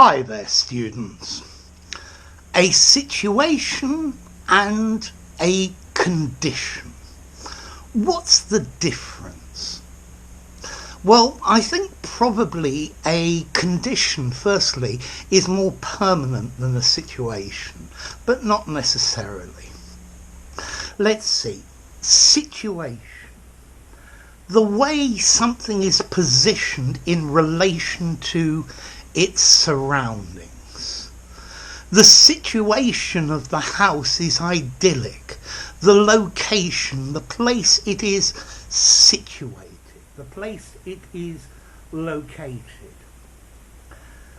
Hi there, students. A situation and a condition. What's the difference? Well, I think probably a condition, firstly, is more permanent than a situation, but not necessarily. Let's see. Situation. The way something is positioned in relation to its surroundings. The situation of the house is idyllic. The location, the place it is situated, the place it is located.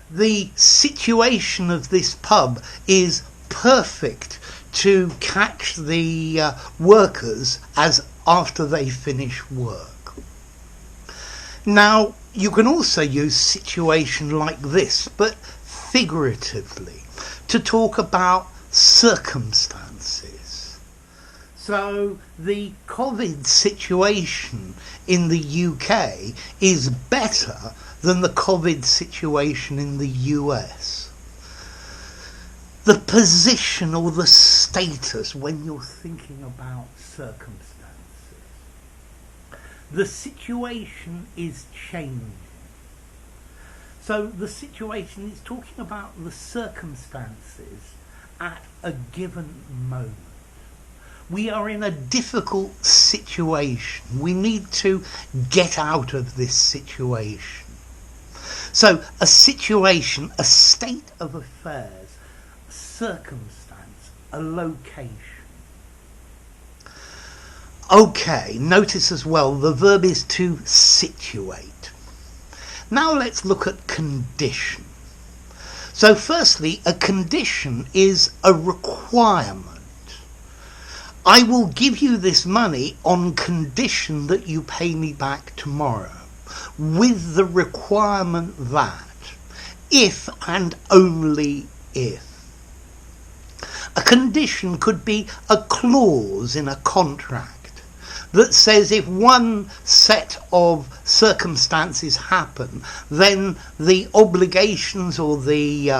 The situation of this pub is perfect to catch the workers as after they finish work. Now, you can also use situation like this, but figuratively, to talk about circumstances. So the COVID situation in the UK is better than the COVID situation in the US. The position or the status when you're thinking about circumstances. The situation is changing. So the situation is talking about the circumstances at a given moment. We are in a difficult situation. We need to get out of this situation. So a situation, a state of affairs, a circumstance, a location. Okay, notice as well the verb is to situate. Now let's look at condition. So firstly, a condition is a requirement. I will give you this money on condition that you pay me back tomorrow, with the requirement that, if and only if. A condition could be a clause in a contract that says if one set of circumstances happen, then the obligations or the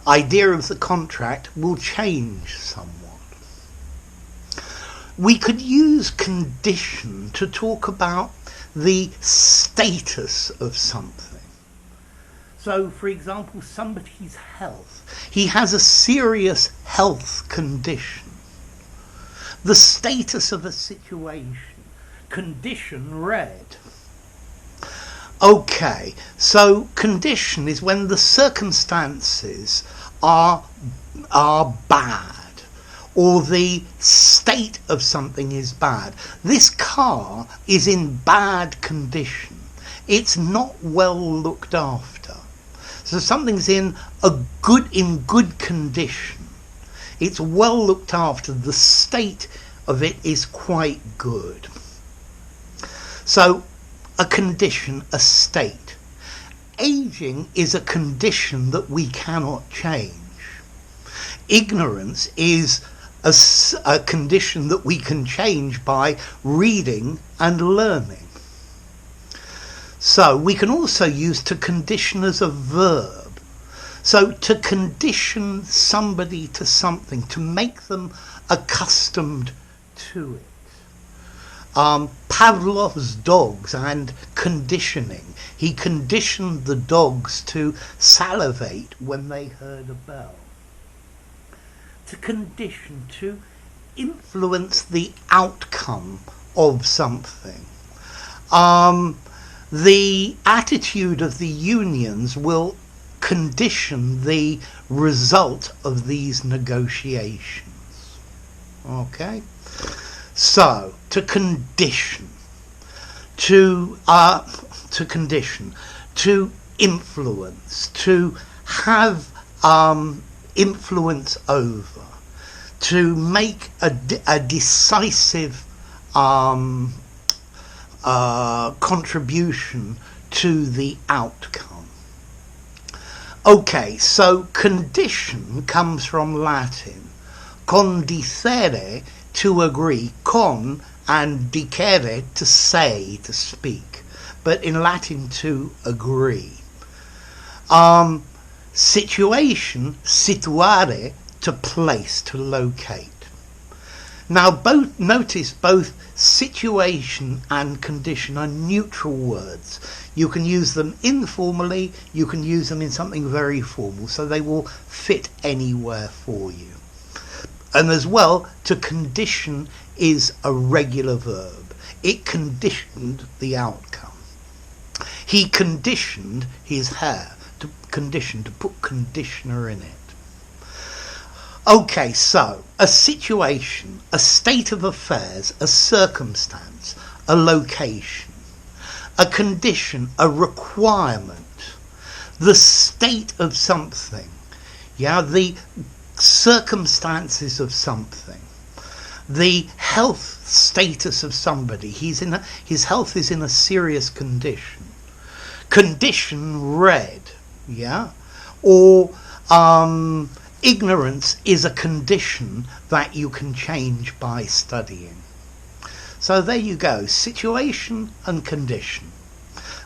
idea of the contract will change somewhat. We could use condition to talk about the status of something. So, for example, somebody's health. He has a serious health condition. The status of a situation. Condition read. Okay, so condition is when the circumstances are bad, or the state of something is bad. This car is in bad condition. It's not well looked after. So something's in good condition. It's well looked after. The state of it is quite good. So, a condition, a state. Aging is a condition that we cannot change. Ignorance is a condition that we can change by reading and learning. So, we can also use to condition as a verb. So to condition somebody to something, to make them accustomed to it. Pavlov's dogs and conditioning. He conditioned the dogs to salivate when they heard a bell. To condition, to influence the outcome of something. The attitude of the unions will condition the result of these negotiations. Okay? So, to condition, to condition, to influence, to have influence over, to make a decisive contribution to the outcome. Okay, so condition comes from Latin. Condicere, to agree. Con and dicere, to say, to speak. But in Latin, to agree. Situation, situare, to place, to locate. Now notice both situation and condition are neutral words. You can use them informally, you can use them in something very formal, so they will fit anywhere for you. And as well, to condition is a regular verb. It conditioned the outcome. He conditioned his hair. To condition, to put conditioner in it. Okay, so a situation, a state of affairs, a circumstance, a location, a condition, a requirement, the state of something, the circumstances of something, the health status of somebody. His health is in a serious condition. Condition, red, or ignorance is a condition that you can change by studying. So there you go, situation and condition.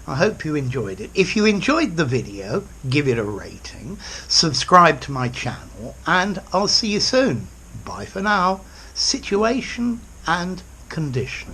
I hope you enjoyed it. If you enjoyed the video, give it a rating, subscribe to my channel, and I'll see you soon. Bye for now. Situation and condition.